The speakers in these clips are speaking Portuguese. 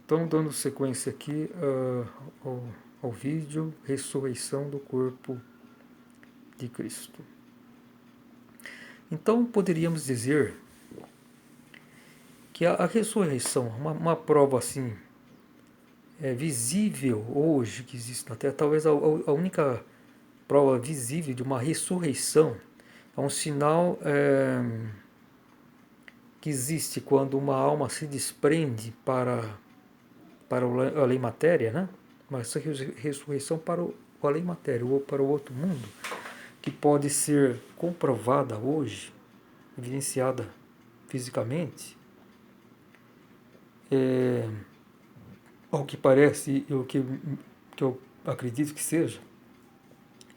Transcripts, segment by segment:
Então, dando sequência aqui ao vídeo Ressurreição do Corpo de Cristo. Então, poderíamos dizer que a ressurreição, uma prova assim, visível hoje que existe na Terra, talvez a única prova visível de uma ressurreição, é um sinal que existe quando uma alma se desprende para o além-matéria, né? Mas essa ressurreição para o além-matéria, ou para o outro mundo, que pode ser comprovada hoje, evidenciada fisicamente, ao que parece, que eu acredito que seja,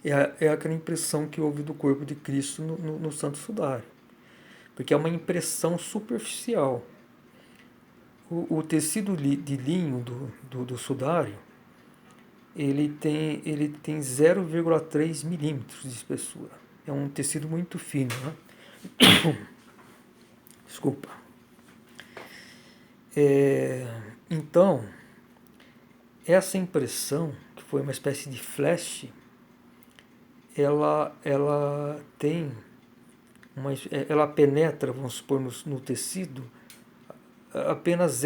é aquela impressão que houve do corpo de Cristo no Santo Sudário. Porque é uma impressão superficial. O tecido de linho do sudário, ele tem 0,3 milímetros de espessura. É um tecido muito fino, né? Desculpa. Então, essa impressão, que foi uma espécie de flash, ela tem ela penetra, vamos supor, no tecido apenas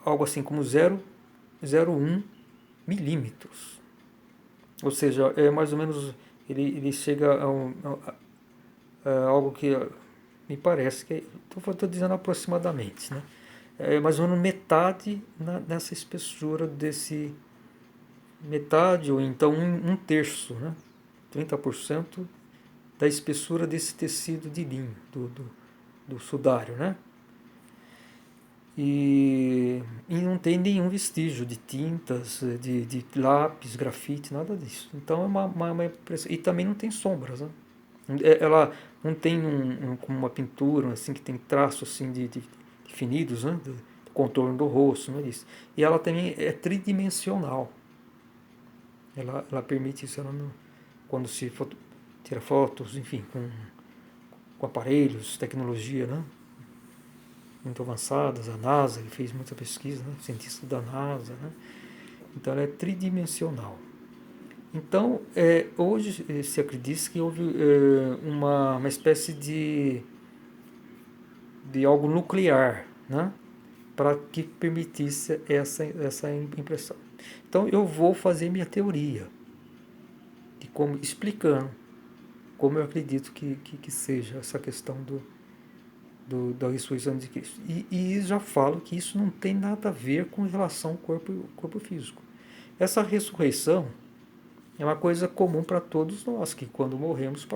algo assim como 0,01 milímetros. Ou seja, é mais ou menos, ele chega a algo que me parece que, estou dizendo aproximadamente, né? É mais ou menos metade nessa espessura desse, metade ou então um terço, né? 30% da espessura desse tecido de linho, do sudário, né? E não tem nenhum vestígio de tintas, de lápis, grafite, nada disso. Então é uma impressão. E também não tem sombras, né? Ela não tem como uma pintura assim que tem traços assim de definidos, né? Do contorno do rosto, não é isso. E ela também é tridimensional. Ela permite isso, ela não, quando se tira fotos, enfim, com aparelhos, tecnologia, né? Muito avançadas, a NASA, ele fez muita pesquisa, né? Cientista da NASA, né? Então ela é tridimensional. Então, hoje se acredita que houve uma espécie de algo nuclear, né? Para que permitisse essa impressão. Então eu vou fazer minha teoria, de como, explicando como eu acredito que seja essa questão da ressurreição de Cristo. E já falo que isso não tem nada a ver com relação ao corpo físico. Essa ressurreição é uma coisa comum para todos nós, que quando morremos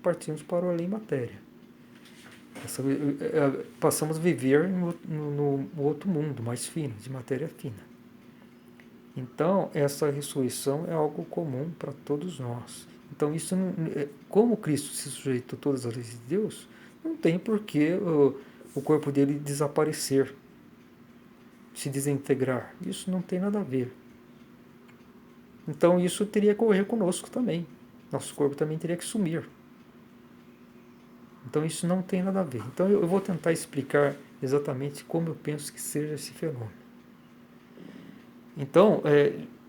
partimos para o além-matéria. Passamos a viver no outro mundo mais fino, de matéria fina. Então, essa ressurreição é algo comum para todos nós. Então, isso não, como Cristo se sujeitou a todas as leis de Deus, não tem por que o corpo dele desaparecer, se desintegrar. Isso não tem nada a ver. Então, isso teria que ocorrer conosco também. Nosso corpo também teria que sumir. Então, isso não tem nada a ver. Então, eu vou tentar explicar exatamente como eu penso que seja esse fenômeno. Então,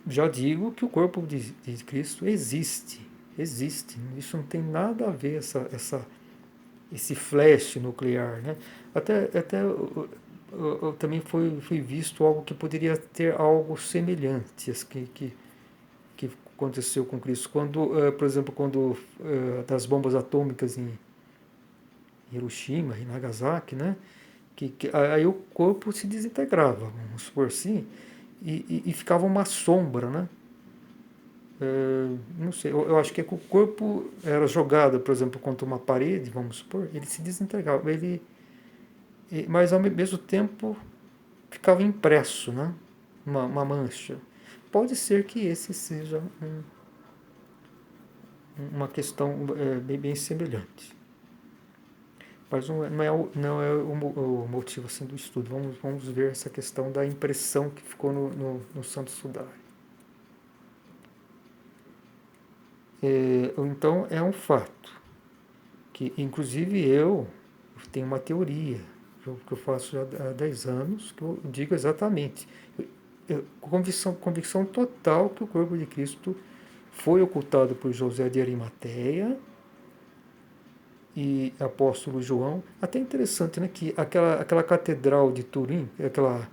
já digo que o corpo de Cristo existe. Existe. Isso não tem nada a ver, esse flash nuclear. Né? Até também foi visto algo que poderia ter algo semelhante que aconteceu com Cristo. Quando, por exemplo, quando das bombas atômicas em Hiroshima e Nagasaki, né? Aí o corpo se desintegrava, vamos supor assim, e ficava uma sombra, né? Não sei, eu acho que o corpo era jogado, por exemplo, contra uma parede, vamos supor, ele se desintegrava, mas ao mesmo tempo ficava impresso, né? Uma mancha. Pode ser que esse seja uma questão bem semelhante. Mas não é o motivo assim, do estudo. Vamos ver essa questão da impressão que ficou no Santo Sudário. Então é um fato que, inclusive, eu tenho uma teoria que eu faço já há 10 anos, que eu digo exatamente. Convicção total que o corpo de Cristo foi ocultado por José de Arimateia e apóstolo João. Até interessante, né, que aquela catedral de Turim, aquela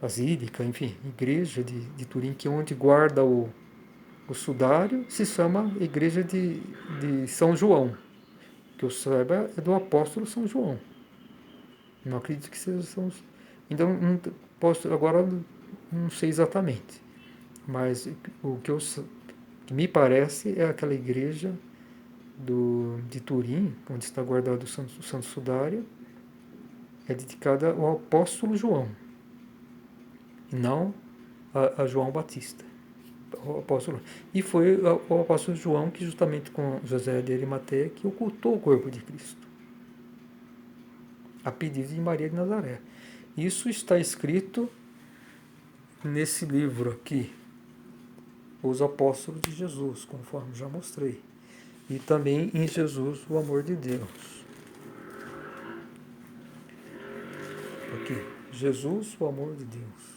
basílica, enfim, igreja de Turim, que é onde guarda o sudário, se chama Igreja de São João, que eu saiba é do apóstolo São João. Não acredito que seja São João. Então, não posso, agora não sei exatamente, mas o que me parece é aquela igreja de Turim, onde está guardado o Santo Sudário, é dedicada ao apóstolo João, e não a João Batista. O apóstolo. E foi o apóstolo João que, justamente com José de Arimateia, que ocultou o corpo de Cristo, a pedido de Maria de Nazaré. Isso está escrito nesse livro aqui, Os Apóstolos de Jesus, conforme já mostrei. E também em Jesus, o amor de Deus. Aqui, Jesus, o amor de Deus.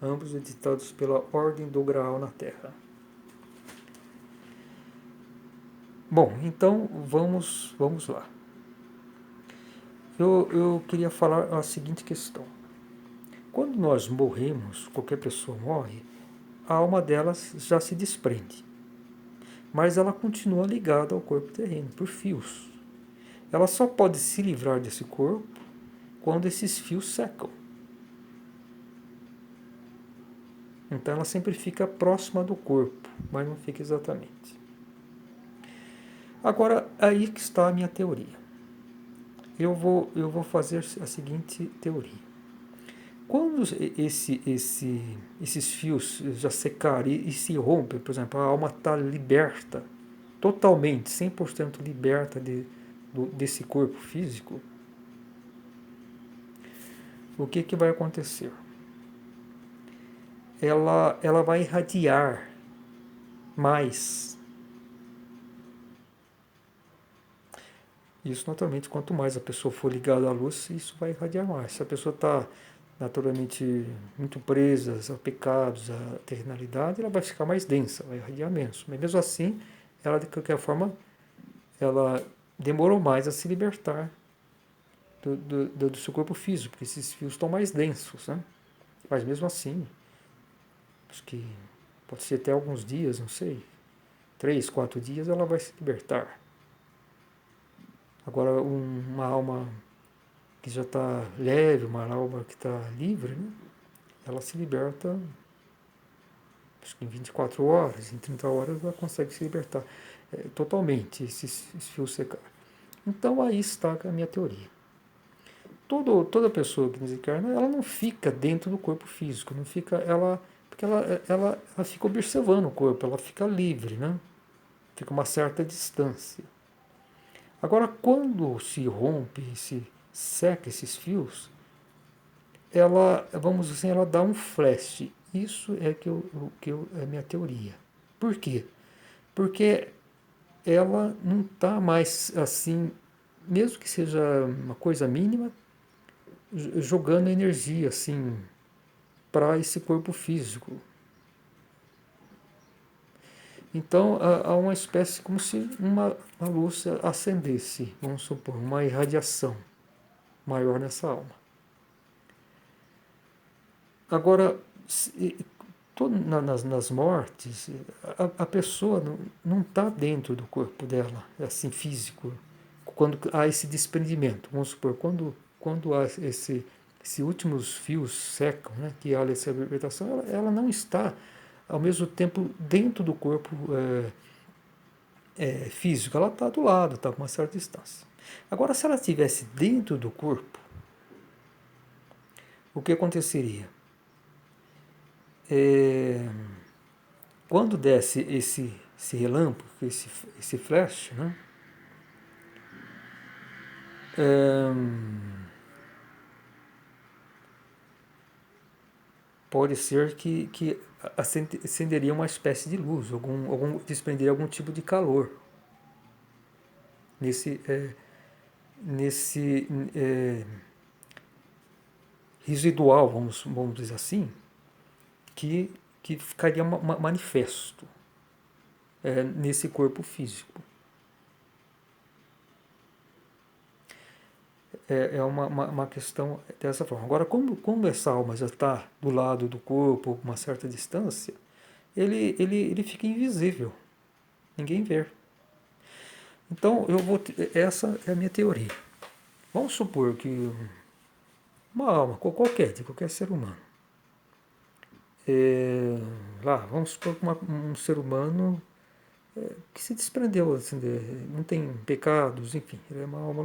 Ambos editados pela Ordem do Graal na Terra. Bom, então vamos lá. Eu queria falar a seguinte questão. Quando nós morremos, qualquer pessoa morre, a alma delas já se desprende. Mas ela continua ligada ao corpo terreno, por fios. Ela só pode se livrar desse corpo quando esses fios secam. Então ela sempre fica próxima do corpo, mas não fica exatamente. Agora, aí que está a minha teoria. Eu vou fazer a seguinte teoria. Quando esses fios já secarem e se rompem, por exemplo, a alma está liberta, totalmente, 100% liberta desse corpo físico, o que vai acontecer? Ela vai irradiar mais. Isso, naturalmente, quanto mais a pessoa for ligada à luz, isso vai irradiar mais. Se a pessoa está naturalmente muito presa a pecados, a terrenalidade, ela vai ficar mais densa, vai irradiar menos. Mas mesmo assim, ela de qualquer forma, ela demorou mais a se libertar do seu corpo físico, porque esses fios estão mais densos, né? Mas mesmo assim, acho que pode ser até alguns dias, não sei, 3, 4 dias, ela vai se libertar. Agora, uma alma que já está leve, uma alma que está livre, né? Ela se liberta, acho que em 24 horas, em 30 horas, ela consegue se libertar totalmente, esses fios secar. Então aí está a minha teoria. Toda pessoa que desencarna, ela não fica dentro do corpo físico, não fica, porque ela fica observando o corpo, ela fica livre, né? Fica uma certa distância. Agora, quando se rompe, se seca esses fios, vamos dizer assim, ela dá um flash. Isso é é a minha teoria. Por quê? Porque ela não está mais assim, mesmo que seja uma coisa mínima, jogando energia assim para esse corpo físico. Então há uma espécie como se uma luz acendesse, vamos supor, uma irradiação maior nessa alma. Agora, nas mortes, a pessoa não está dentro do corpo dela, assim, físico, quando há esse desprendimento. Vamos supor, quando há esses últimos fios secam, né, que há essa libertação, ela não está, ao mesmo tempo, dentro do corpo físico. Ela está do lado, está com uma certa distância. Agora, se ela estivesse dentro do corpo, o que aconteceria? Quando desce esse relâmpago, esse flash, né? Pode ser que acenderia uma espécie de luz, desprenderia algum tipo de calor nesse, nesse residual, vamos dizer assim, que ficaria manifesto nesse corpo físico. É uma questão dessa forma. Agora, como essa alma já está do lado do corpo, a uma certa distância, ele fica invisível. Ninguém vê. Então, essa é a minha teoria. Vamos supor que uma alma, de qualquer ser humano, vamos supor que um ser humano que se desprendeu, assim, não tem pecados, enfim, ele é uma alma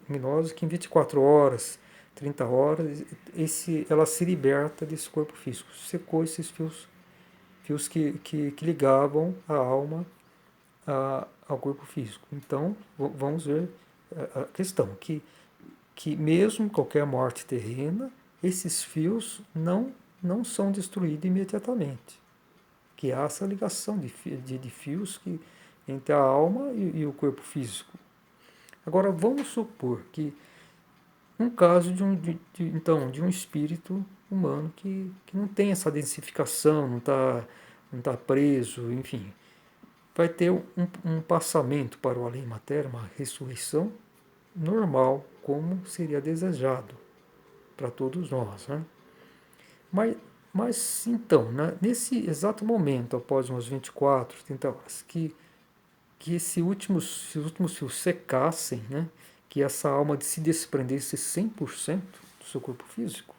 luminosa que em 24 horas, 30 horas, ela se liberta desse corpo físico, secou esses fios que ligavam a alma ao corpo físico. Então, vamos ver a questão, que mesmo qualquer morte terrena, esses fios não são destruídos imediatamente. Que há essa ligação de fios entre a alma e o corpo físico. Agora, vamos supor que um caso de um espírito humano que não tem essa densificação, não tá preso, enfim, vai ter um passamento para o além-matéria, uma ressurreição normal, como seria desejado para todos nós, né? Mas, mas então, né, nesse exato momento, após umas 24, 30 horas, que esses últimos fios secassem, né, que essa alma se desprendesse 100% do seu corpo físico,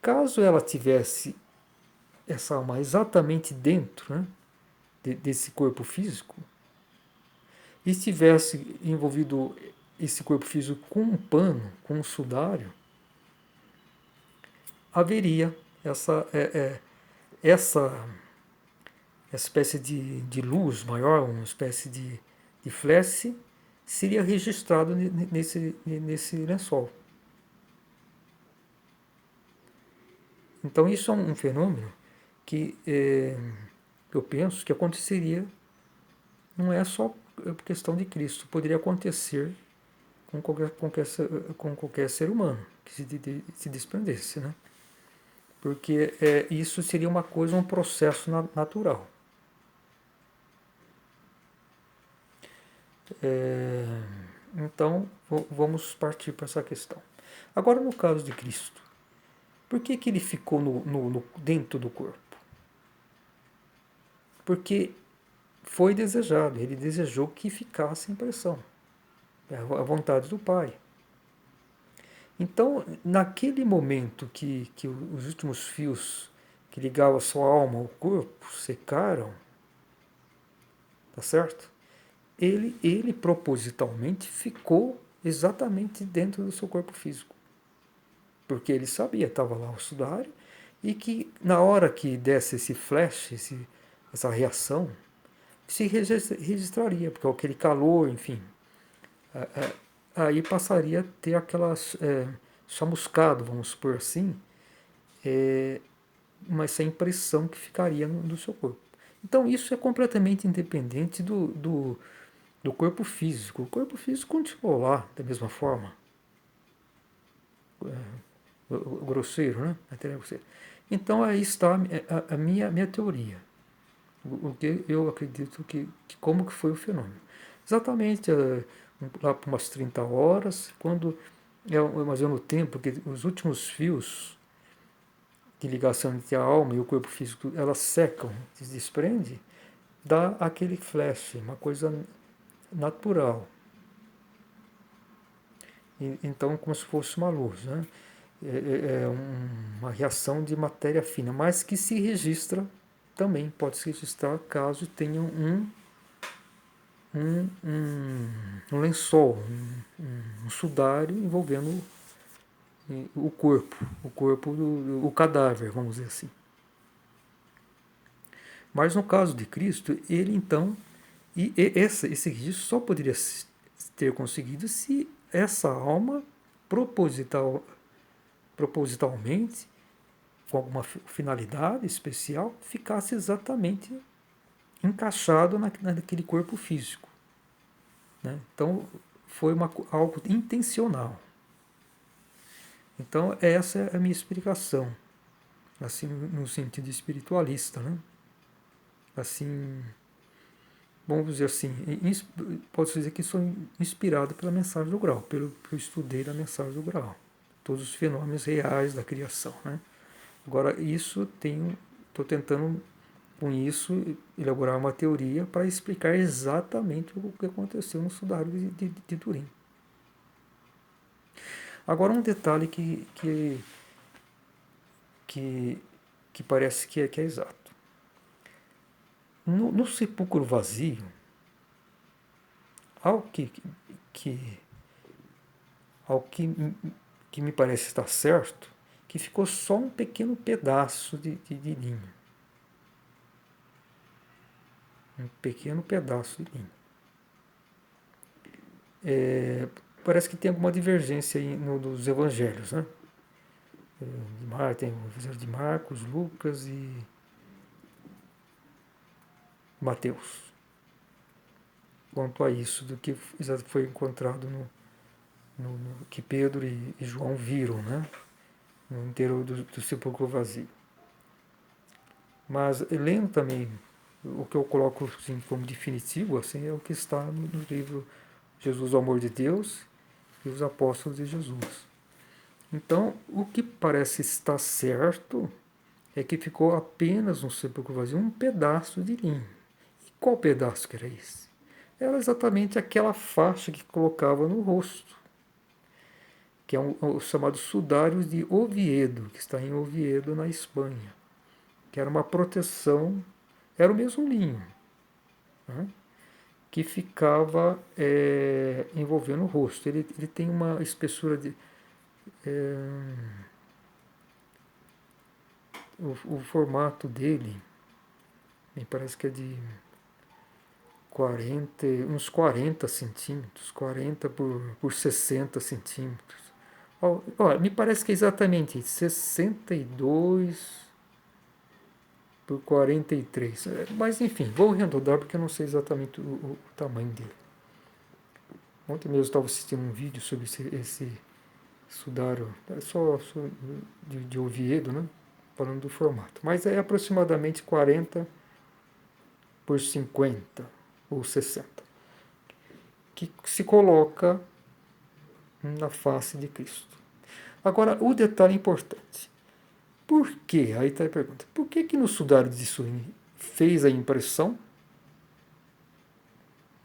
caso ela tivesse essa alma exatamente dentro, né, desse corpo físico, e estivesse envolvido esse corpo físico com um pano, com um sudário, haveria essa espécie de luz maior, uma espécie de flash, seria registrado nesse lençol. Então isso é um fenômeno que eu penso que aconteceria, não é só por questão de Cristo, poderia acontecer com qualquer ser humano que se desprendesse, né? Porque isso seria uma coisa, um processo natural. Então, vamos partir para essa questão. Agora, no caso de Cristo, por que ele ficou dentro do corpo? Porque foi desejado, ele desejou que ficasse a impressão. É a vontade do Pai. Então, naquele momento que os últimos fios que ligavam a sua alma ao corpo secaram, tá certo? Ele propositalmente ficou exatamente dentro do seu corpo físico. Porque ele sabia, estava lá o sudário, e que na hora que desse esse flash, essa reação, se registraria, porque aquele calor, enfim, aí passaria a ter aquelas chamuscado, vamos supor assim, mas essa impressão que ficaria no seu corpo. Então isso é completamente independente do corpo físico. O corpo físico continuou lá da mesma forma. Grosseiro, né? Então aí está a minha teoria. O que eu acredito que como que foi o fenômeno. Exatamente lá por umas 30 horas, quando mais ou menos o tempo que os últimos fios de ligação entre a alma e o corpo físico, elas secam, se desprende, dá aquele flash, uma coisa natural. Então, como se fosse uma luz, né? Uma reação de matéria fina, mas que se registra também, pode se registrar caso tenha um lençol, um sudário envolvendo o corpo o cadáver, vamos dizer assim. Mas no caso de Cristo, ele então, esse registro só poderia ter conseguido se essa alma propositalmente, com alguma finalidade especial, ficasse exatamente encaixado naquele corpo físico. Né? Então foi algo intencional. Então, essa é a minha explicação, assim, no sentido espiritualista, né? Assim, vamos dizer assim, posso dizer que sou inspirado pela mensagem do grau, pelo que eu estudei da mensagem do grau, todos os fenômenos reais da criação, né? Agora, estou tentando com isso elaborar uma teoria para explicar exatamente o que aconteceu no sudário de Turim. Agora, um detalhe que, que parece que é exato. No sepulcro vazio, ao que, ao que me parece estar certo, que ficou só um pequeno pedaço de linho. Um pequeno pedaço de linho. Parece que tem alguma divergência aí dos evangelhos, né? Tem o evangelho de Marcos, Lucas e Mateus. Quanto a isso, do que foi encontrado que Pedro e João viram, né? No interior do sepulcro vazio. Mas lendo também o que eu coloco assim, como definitivo assim, é o que está no livro Jesus, o Amor de Deus e os Apóstolos de Jesus. Então, o que parece estar certo é que ficou apenas no sepulcro vazio um pedaço de linho. E qual pedaço que era esse? Era exatamente aquela faixa que colocava no rosto, que é o chamado sudário de Oviedo, que está em Oviedo, na Espanha, que era uma proteção, era o mesmo linho, né, que ficava envolvendo o rosto. Ele tem uma espessura de... o formato dele, me parece que é de uns 40 centímetros, 40 por 60 centímetros. Me parece que é exatamente 62 por 43. Mas enfim, vou arredondar porque eu não sei exatamente o tamanho dele. Ontem mesmo eu estava assistindo um vídeo sobre esse sudário, só de Oviedo, né? Falando do formato. Mas é aproximadamente 40 por 50 ou 60, que se coloca na face de Cristo. Agora, o detalhe importante. Por que? Aí está a pergunta. Por que no sudário de Surim fez a impressão,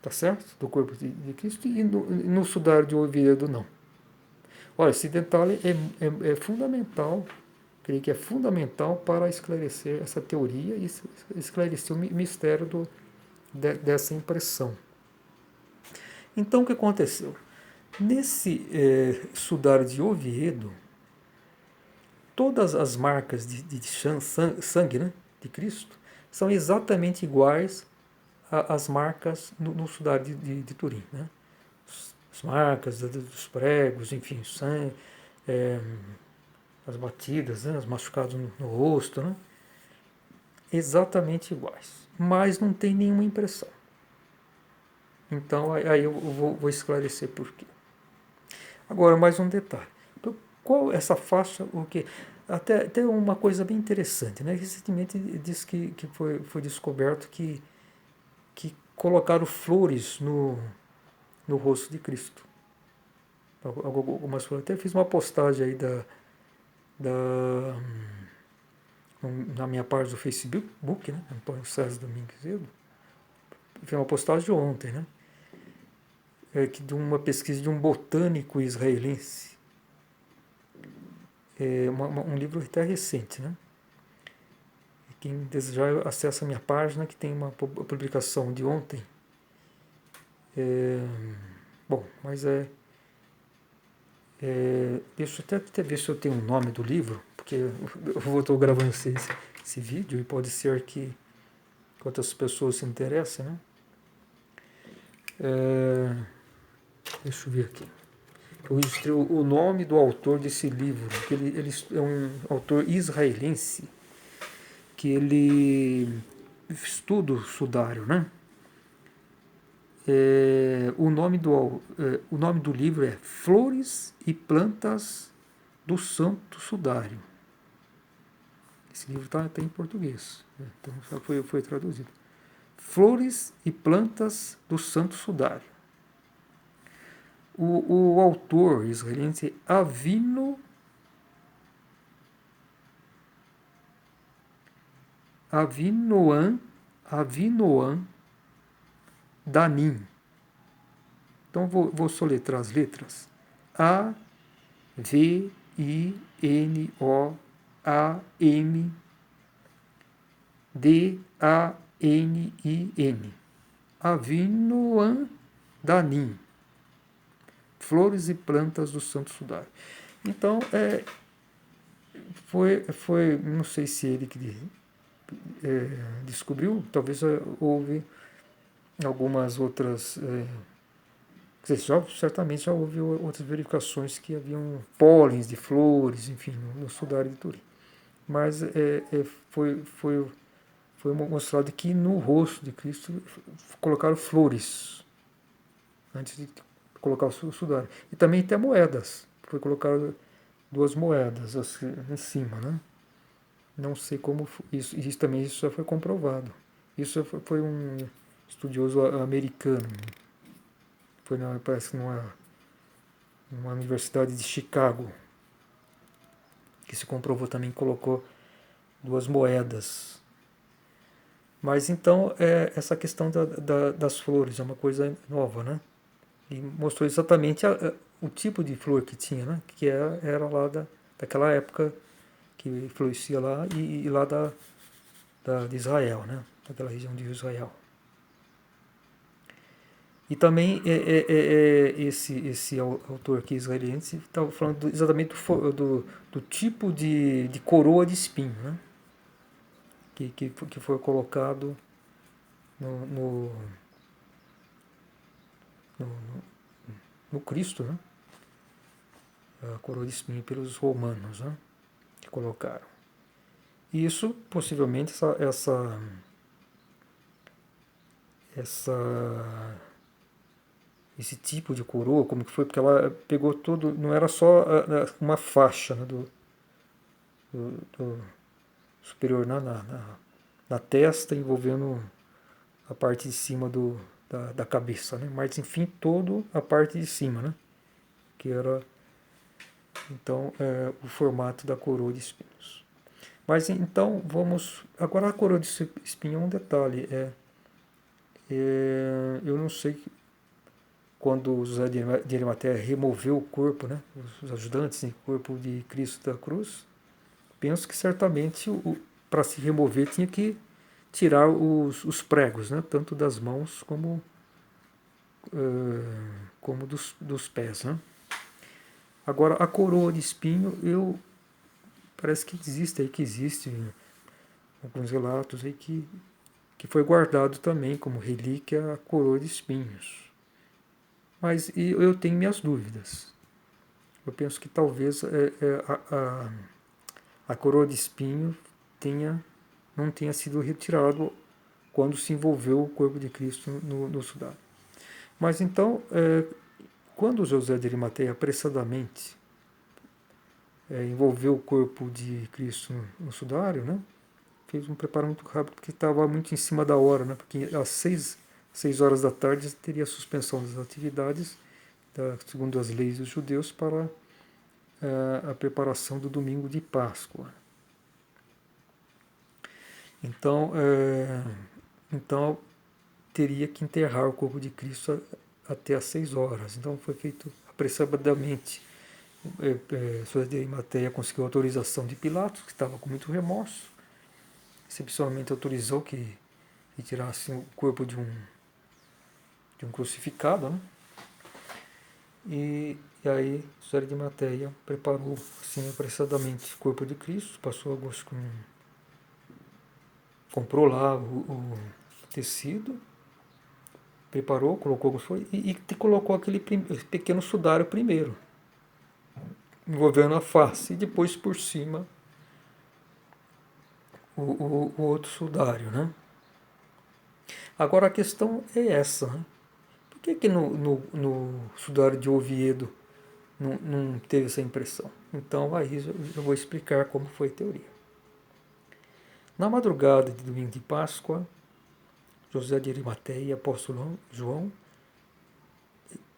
tá certo? Do corpo de Cristo e no sudário de Oviedo não? Olha, esse detalhe é fundamental, creio que é fundamental para esclarecer essa teoria e esclarecer o mistério dessa impressão. Então, o que aconteceu? Nesse sudário de Oviedo, todas as marcas de sangue, né, de Cristo são exatamente iguais às marcas no sudário de Turim. Né? As marcas dos pregos, enfim, sangue, as batidas, né, os machucados no rosto, né? Exatamente iguais. Mas não tem nenhuma impressão. Então, aí eu vou esclarecer por quê. Agora, mais um detalhe. Qual essa faixa, o que? Até uma coisa bem interessante, né? Recentemente diz que foi descoberto que colocaram flores no rosto de Cristo. Algumas flores. Até fiz uma postagem aí na minha página do Facebook, né? Antônio César Domingues Zedo. Fiz uma postagem ontem, né? De uma pesquisa de um botânico israelense. Um livro até recente, né? Quem desejar acessa a minha página, que tem uma publicação de ontem. Bom, mas deixa eu até ver se eu tenho o nome do livro, porque eu estou gravando esse vídeo e pode ser que outras pessoas se interessem, né? Deixa eu ver aqui. Eu registrei o nome do autor desse livro, que ele é um autor israelense, que ele estuda o sudário, né? O nome do livro é Flores e Plantas do Santo Sudário. Esse livro está em português, né? Então já foi traduzido. Flores e plantas do Santo Sudário. O autor israelense Avinoam Danim. Então vou soletrar as letras. Avinoam Danin. Avinoam Danim. Flores e plantas do Santo Sudário. Então, foi, não sei se ele que descobriu, talvez houve algumas outras, certamente já houve outras verificações que haviam pólens de flores, enfim, no Sudário de Turim. Mas foi mostrado que no rosto de Cristo colocaram flores antes de colocar o Sudário. E também tem moedas. Foi colocado 2 moedas assim, em cima, né? Não sei como isso também isso já foi comprovado. Isso foi um estudioso americano. Foi parece que numa universidade de Chicago que se comprovou também, colocou 2 moedas. Mas então essa questão das flores é uma coisa nova, né? E mostrou exatamente o tipo de flor que tinha, né? Que era lá daquela época que florescia lá e lá de Israel, né? Daquela região de Israel. E também esse autor aqui israelense estava falando exatamente do tipo de coroa de espinho, né? Que foi colocado no, no, no Cristo, né? A coroa de espinho pelos romanos, né? Que colocaram. E isso, possivelmente, esse tipo de coroa, como que foi, porque ela pegou tudo, não era só uma faixa, né, do superior na testa, envolvendo a parte de cima da cabeça, né? Mas enfim, toda a parte de cima, né? Que era então o formato da coroa de espinhos. Mas então vamos. Agora a coroa de espinho é um detalhe. Eu não sei quando José de Arimateia removeu o corpo, né? Os ajudantes, o corpo de Cristo da cruz. Penso que certamente para se remover tinha que tirar os pregos, né? Tanto das mãos como dos pés, né? Agora a coroa de espinho, parece que existe alguns relatos aí que foi guardado também como relíquia a coroa de espinhos. Mas eu tenho minhas dúvidas. Eu penso que talvez a coroa de espinho não tenha sido retirado quando se envolveu o corpo de Cristo no sudário. Mas então, quando José de Arimateia apressadamente envolveu o corpo de Cristo no sudário, né? Fez um preparo muito rápido, porque estava muito em cima da hora, né? Porque às 6 horas da tarde teria a suspensão das atividades, segundo as leis dos judeus, para a preparação do domingo de Páscoa. Então teria que enterrar o corpo de Cristo até às 6 horas. Então foi feito apressadamente. José de Arimateia conseguiu autorização de Pilatos, que estava com muito remorso. Excepcionalmente autorizou que retirasse o corpo de um crucificado, né? E aí José de Arimateia preparou assim, apressadamente o corpo de Cristo, passou alguns comprou lá o tecido, preparou, colocou como foi e colocou aquele pequeno sudário primeiro, envolvendo a face, e depois por cima o outro sudário, né? Agora a questão é essa, né? Por que no sudário de Oviedo não teve essa impressão? Então aí eu vou explicar como foi a teoria. Na madrugada de domingo de Páscoa, José de Arimateia e apóstolo João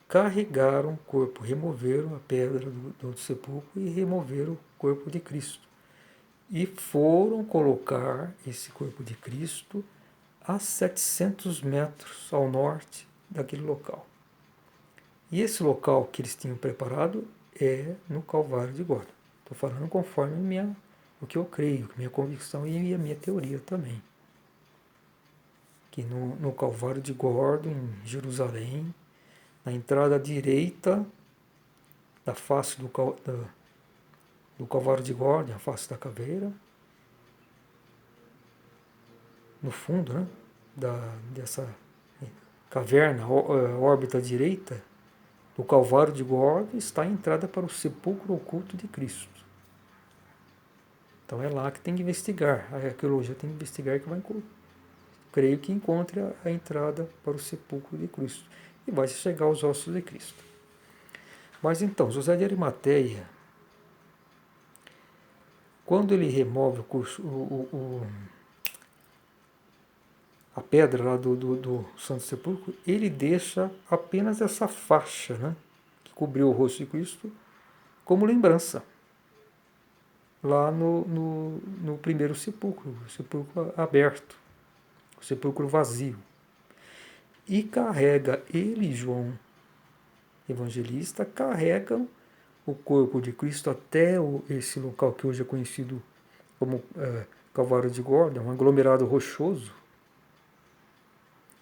carregaram o corpo, removeram a pedra do sepulcro e removeram o corpo de Cristo. E foram colocar esse corpo de Cristo a 700 metros ao norte daquele local. E esse local que eles tinham preparado é no Calvário de Gólgota. Estou falando conforme o que eu creio, minha convicção e a minha teoria também. Que no Calvário de Gólgota, em Jerusalém, na entrada direita da face do Calvário de Gólgota, a face da caveira, no fundo, né, dessa caverna, órbita direita, do Calvário de Gólgota, está a entrada para o sepulcro oculto de Cristo. Então é lá que tem que investigar, a arqueologia tem que investigar que vai creio que encontre a entrada para o sepulcro de Cristo e vai chegar aos ossos de Cristo. Mas então, José de Arimateia, quando ele remove a pedra lá do Santo Sepulcro, ele deixa apenas essa faixa, né, que cobriu o rosto de Cristo, como lembrança, lá no primeiro sepulcro, o sepulcro aberto, o sepulcro vazio. E carrega, ele e João Evangelista, carregam o corpo de Cristo até esse local que hoje é conhecido como Calvário de Gólgota, um aglomerado rochoso,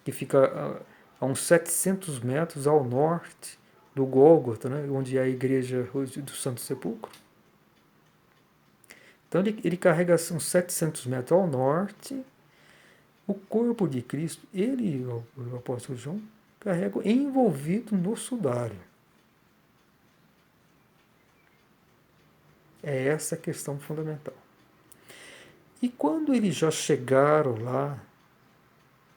que fica a uns 700 metros ao norte do Gólgota, né, onde é a igreja do Santo Sepulcro. Então ele carrega uns 700 metros ao norte, o corpo de Cristo, ele e o apóstolo João, carregam envolvido no sudário. É essa a questão fundamental. E quando eles já chegaram lá,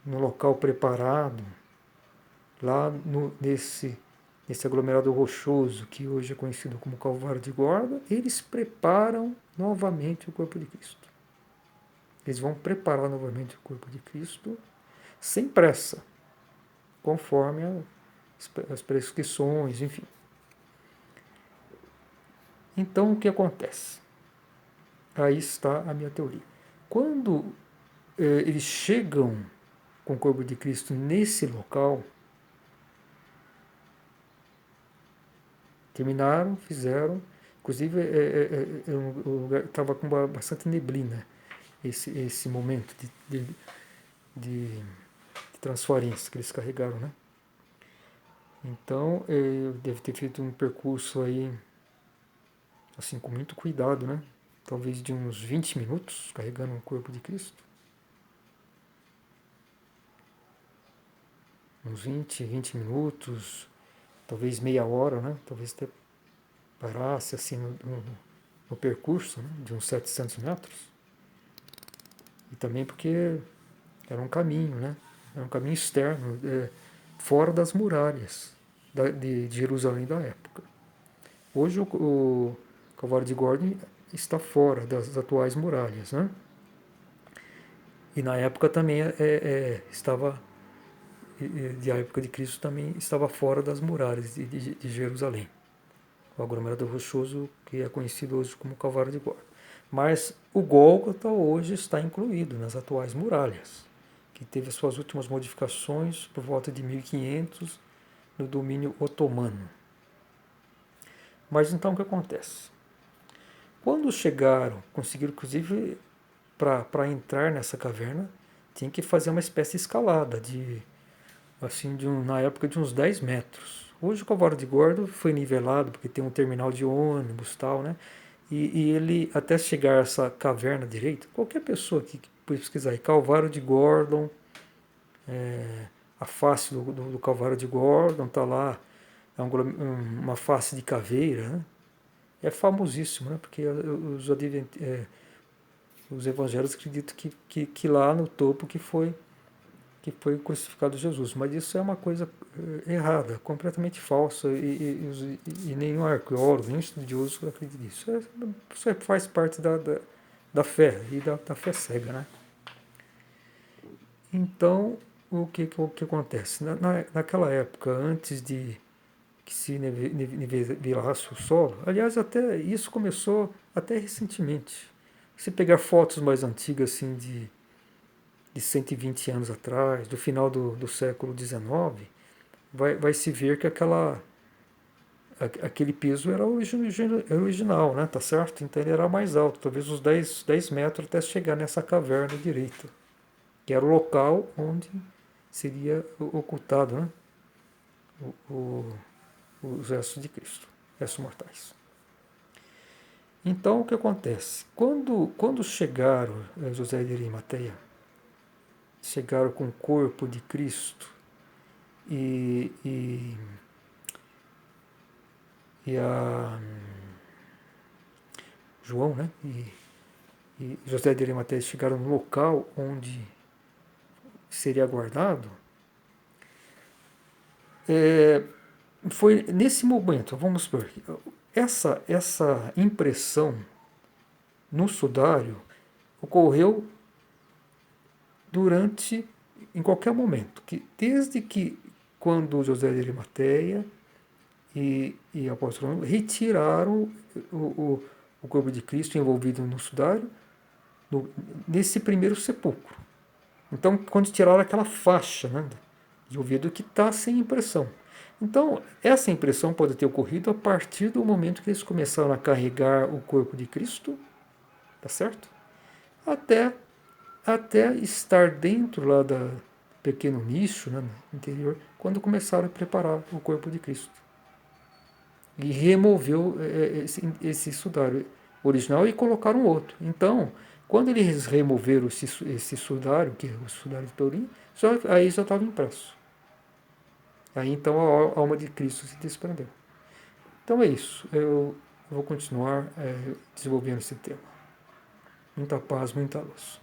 no local preparado, lá nesse aglomerado rochoso, que hoje é conhecido como Calvário de Gólgota, eles preparam novamente o corpo de Cristo. Eles vão preparar novamente o corpo de Cristo sem pressa, conforme as prescrições, enfim. Então, o que acontece? Aí está a minha teoria. Quando eles chegam com o corpo de Cristo nesse local, terminaram, fizeram, inclusive o lugar estava com bastante neblina, esse momento de transferência que eles carregaram, né? Então, deve ter feito um percurso aí, assim, com muito cuidado, né? Talvez de uns 20 minutos, carregando o corpo de Cristo. Uns 20 minutos, talvez meia hora, né? Talvez até parasse assim no percurso, né? De uns 700 metros. E também porque era um caminho, né? Era um caminho externo, fora das muralhas de Jerusalém da época. Hoje o Calvário de Gólgota está fora das atuais muralhas, né? E na época também estava, de a época de Cristo também estava fora das muralhas de Jerusalém. O aglomerado rochoso que é conhecido hoje como Calvário de Gólgota. Mas o Gólgota hoje está incluído nas atuais muralhas, que teve suas últimas modificações por volta de 1500 no domínio otomano. Mas então o que acontece? Quando chegaram, conseguiram inclusive para entrar nessa caverna, tinha que fazer uma espécie de escalada, na época de uns 10 metros. Hoje o Calvário de Gólgota foi nivelado, porque tem um terminal de ônibus e tal, né? E ele, até chegar a essa caverna direita, qualquer pessoa que pesquisar aí, Calvário de Gólgota, a face do Calvário de Gólgota, está lá, é uma face de caveira, né? É famosíssimo, né? Porque os evangelhos acreditam que lá no topo que foi que foi crucificado Jesus. Mas isso é uma coisa errada, completamente falsa, e nenhum arqueólogo, nenhum estudioso acredita nisso. Isso faz parte da fé, e da fé cega, né? Então, o que acontece? Naquela época, antes de que se nivelasse o solo, aliás, até isso começou até recentemente. Se pegar fotos mais antigas, assim, de 120 anos atrás, do final do século XIX, vai se ver que aquele piso era original, né? Tá certo? Então ele era mais alto, talvez uns 10 metros até chegar nessa caverna direita, que era o local onde seria ocultado, né? o, o, os restos de Cristo, restos mortais. Então o que acontece? Quando chegaram José de Arimateia, chegaram com o corpo de Cristo e a João, né? E José de Arimateia chegaram no local onde seria guardado, é, foi nesse momento, vamos supor, essa impressão no sudário ocorreu em qualquer momento, desde que quando José de Arimateia e o apóstolo retiraram o corpo de Cristo envolvido no sudário, nesse primeiro sepulcro. Então, quando tiraram aquela faixa, né, de ouvido que está sem impressão. Então, essa impressão pode ter ocorrido a partir do momento que eles começaram a carregar o corpo de Cristo, tá certo? Até, até estar dentro lá da pequeno nicho, né, no interior, quando começaram a preparar o corpo de Cristo. E removeu esse sudário original e colocaram outro. Então, quando eles removeram esse sudário, que é o sudário de Turim, aí já estava impresso. Aí então a alma de Cristo se desprendeu. Então é isso. Eu vou continuar desenvolvendo esse tema. Muita paz, muita luz.